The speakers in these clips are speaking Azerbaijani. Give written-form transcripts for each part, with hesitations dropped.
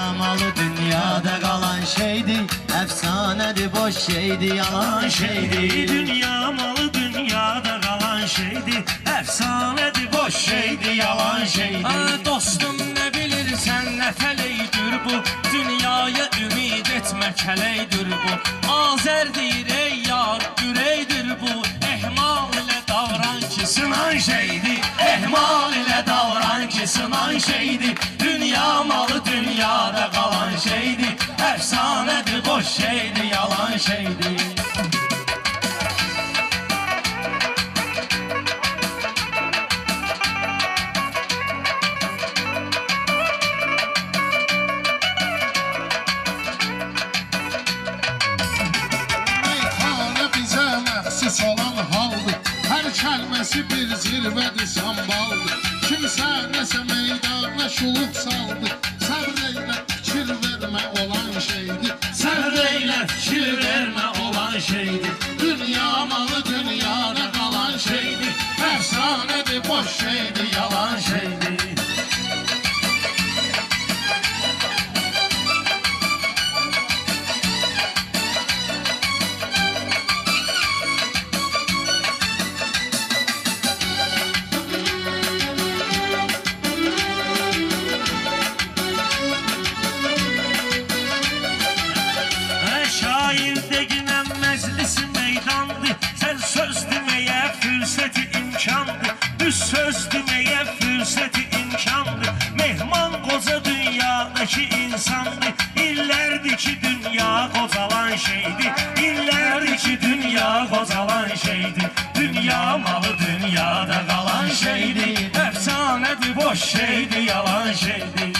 Dünya malı dünyada kalan şeydi, efsanedir boş şeydi, yalan şeydi. Dünya malı dünyada kalan şeydi, efsanedir boş şeydi, yalan şeydi. Dostum ne bilirsen ne feleydir bu, dünyaya ümid etmek heleydir bu. Azerdir ey yar, üreydir bu, ehmal ile davran ki Sınan şeydi, ehmal ile davran ki sınan şeydi. Dünya malı dünyada kalan şeydi, efsanedir boş şeydi, yalan şeydi. Olan haldır, her kəlməsi bir zirvədir, sambaldır. Kimsə nəsə meydana şuluq saldı, səbr eylə, fikir vermə olan şeydir. Səbr eylə, fikir vermə olan şeydir. Dünya malı dünyada qalan şeydir, əfsanədir, boş şeydir, yalan şeydir. Düz söz demeye fürseti imkandı. Mehman koca dünyadaki insandı. İllerdi ki dünya kocalan şeydi. İllerdi ki dünya kocalan şeydi. Dünya malı dünyada kalan şeydi. Efsanedir boş şeydi, yalan şeydi.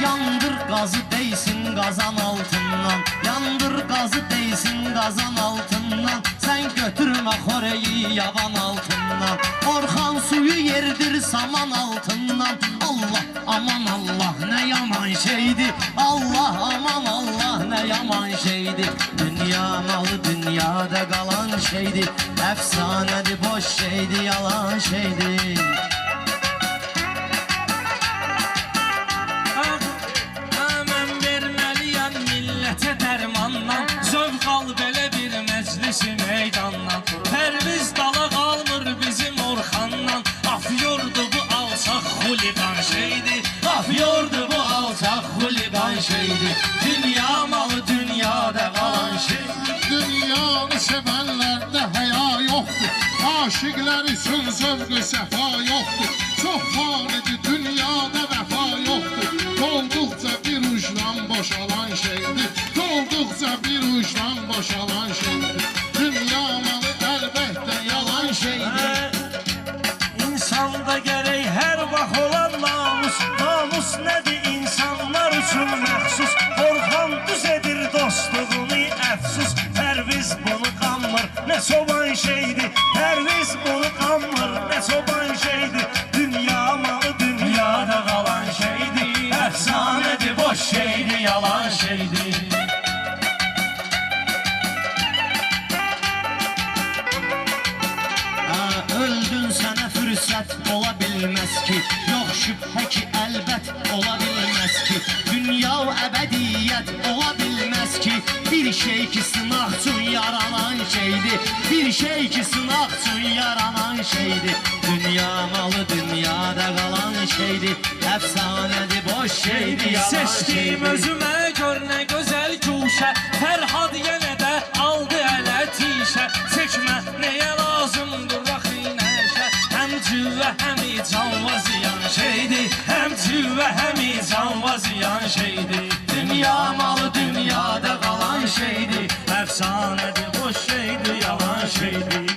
Yandır gazı değsin kazan altından, yandır gazı değsin kazan altından. Sen götürme xoreyi yavan altından, Orxan suyu yerdir saman altından. Allah aman Allah ne yaman şeydi, Allah aman Allah ne yaman şeydi. Dünya malı dünyada kalan şeydi, efsanedir boş şeydi, yalan şeydi. Zövq al belə bir məclisi meydandan, Pərviz dala qalmır bizim Orxandan. Afyordu bu alçaq xuliqan şeydi, afyordu bu alçaq xuliqan şeydi. Dünya malı dünyada qalan şeydi. Dünyanı sevənlərdə həya yoxdur, aşıqlar üçün zövq-ü səfa yoxdur. Çox fanidir dünyada vəfa yoxdur, dolduqca bir ucdan boşalan şeydir. Dolduqca bir ucdan boşalan şeydir. Dünya malı əlbəttə yalan şeydir. İnsanda gerek her vaxt olan namus. Namus nədir insanlar üçün məxsus. Orxan düz edir dostluğunu əfsus. Pərviz bunu qanmır, nə soban şeydir. Pərviz bunu qanmır, nə soban şeydir. Dünya malı dünyada qalan şeydir. Əfsanədir, boş şeydir, yalan şeydir. Öldün sənə fürsət ola bilməz ki, yox şübhə ki əlbət ola bilməz ki. Dünya əbədiyyət ola bilməz ki, bir şey ki sınaq üçün yaranan şeydir. Bir şey ki sınaq üçün yaranan şeydir. Dünya malı dünyada qalan şeydir, əfsanədir boş şeydir, yalan şeydir. Seçdim özümə gör nə gözəl guşə, Fərhad yenə də aldı ələ tişə. Çəkmə nəyə lazımdır cüvə həmi canva ziyan şeydir, həm cüvə həmi canva ziyan şeydir. Dünya malı dünyada qalan şeydir, Əfsanədir, boş şeydir, yalan şeydir.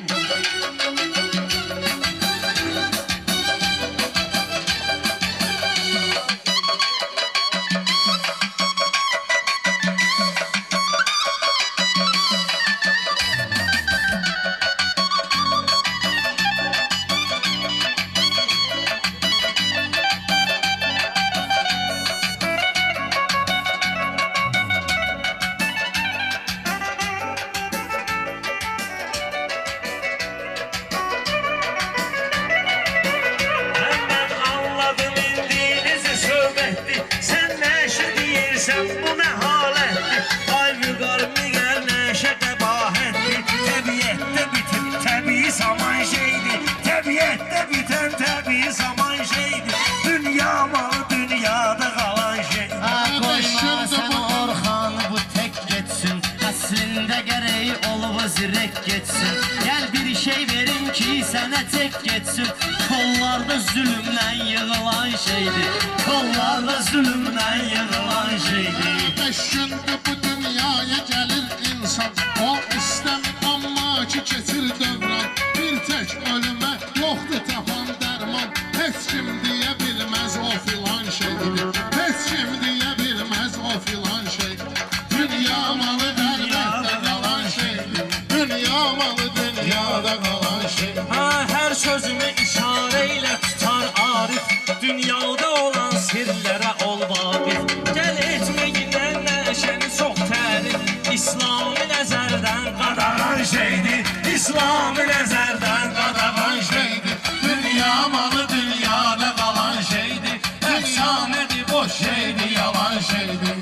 zirek geçsin. Gel bir şey verim ki sənə tek geçsin. Kollarda zulümdən yığılan şeydir, kollarda zulümdən yığılan şeydir. 5 gündür bu dünyaya gelir insan, o istemir amma ki keçir dövran. Bir tek ölüme yoktu tapan derman, heç kim diye bilmez o filan şeydir. Heç kim diye bilmez o filan şeydir. Dünya malı elbette kalan şeydir. Dünya malı dünyada kalan şeydir. Ha, her sözümü işareyle tutar Arif. Dünyada olan sirlere ol vakif. Gel etmeyinə neşeni çok tərif. İslami nəzərdən qadağan şeydir. İslami nəzərdən qadağan şeydir. Dünya malı dünyada kalan şeydir. Efsanedir, boş şeydir, yalan şeydir.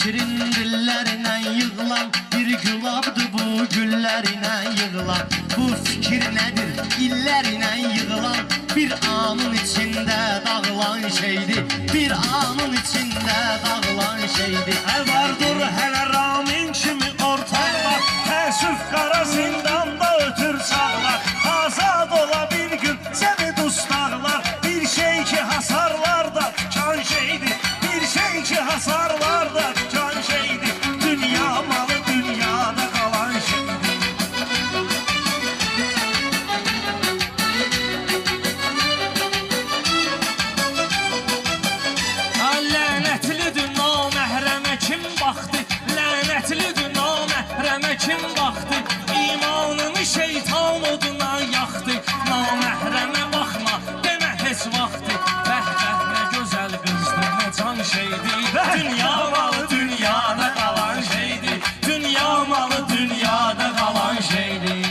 Şirin dillerine yığılan bir gülabdı bu güllerine yığılan. Bu fikir nedir illerine yığılan, bir anın içinde dağılan şeydi, bir anın içinde dağılan şeydi. Vardır hələ ramin kimi ortaqlar, təəssüf qara zindanda ötür çağlar. Azad ola bir gün səni dustaqlar, bir şey ki hasarlar da can şeydir, bir şey ki hasarlar da can şeydir. Dünya malı dünyada kalan şeydir. Lənətlidir naməhrəmə kim baxdı, lənətlidir naməhrəmə kim baxdı. İmanını şeytan oduna yaxdı, naməhrəmə baxma demə heç vaxtı. Bəh bəh nə gözəl qızdır, nə can şeydir. Dünya malı dünyada qalan şeydir. Dünya malı dünyada qalan şeydir.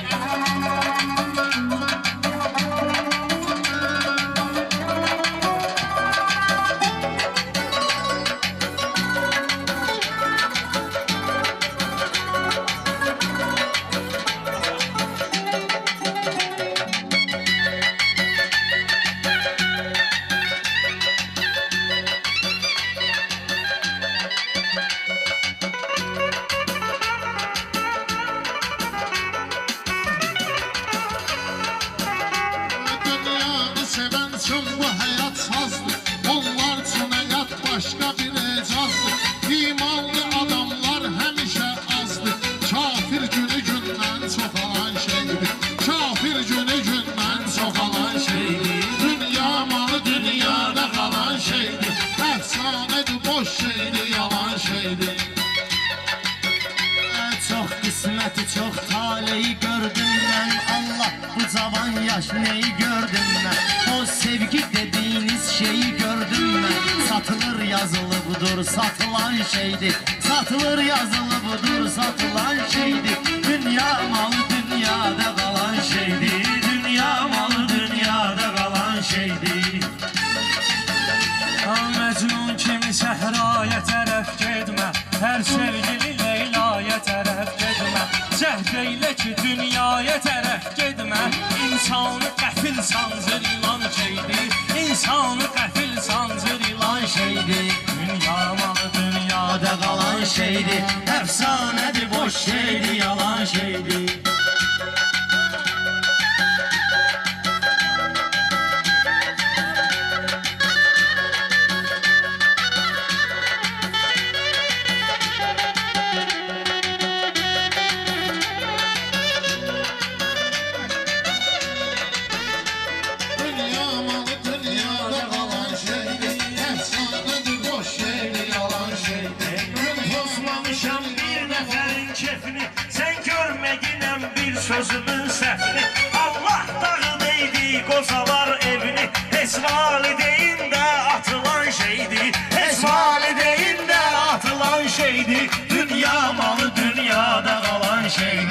Dünyanı seven için bu hayat sazdır. Onlar için hayat başka bir ecazdır. İmanlı adamlar həmişə azdır. Kafir günü gündən çox alan şeydir. Kafir günü gündən çox alan şeydir. Dünya malı dünyada kalan şeydir. Efsanedir, boş şeydir, yalan şeydir. Çok kısmeti çok taleyi gördüm ben, Allah bu cavan yaş neyi gördüm ben. O sevgi dediğiniz şeyi gördüm ben. Satılır yazılı budur satılan şeydi, satılır yazılı budur satılan şeydi. Dünya malı dünyada kalan şeydi, dünya malı dünyada kalan şeydi. Mecnun kimi səhraya tərəf getmə, hər sevgili Leylaya tərəf getmə. Cəhd eylə ki dünyaya tərəf getmə. İnsanı qəfil sancır ilan şeydir, İnsanı qəfil sancır ilan şeydir. Dünya malı dünyada qalan şeydir, Efsanedir, boş şeydi, yalan şeydi. Dünya malı dünyada kalan şeydir. Efsanedir, boş şeydir, yalan şeydir. Pozmamışam bir nəfərin kefini, sən görmədinəm bir sözümün səhvini. Allah dağı deydi qozalar evini, heç valideyində atılan şeydir, heç valideyində atılan şeydir. Dünya malı dünyada şeydi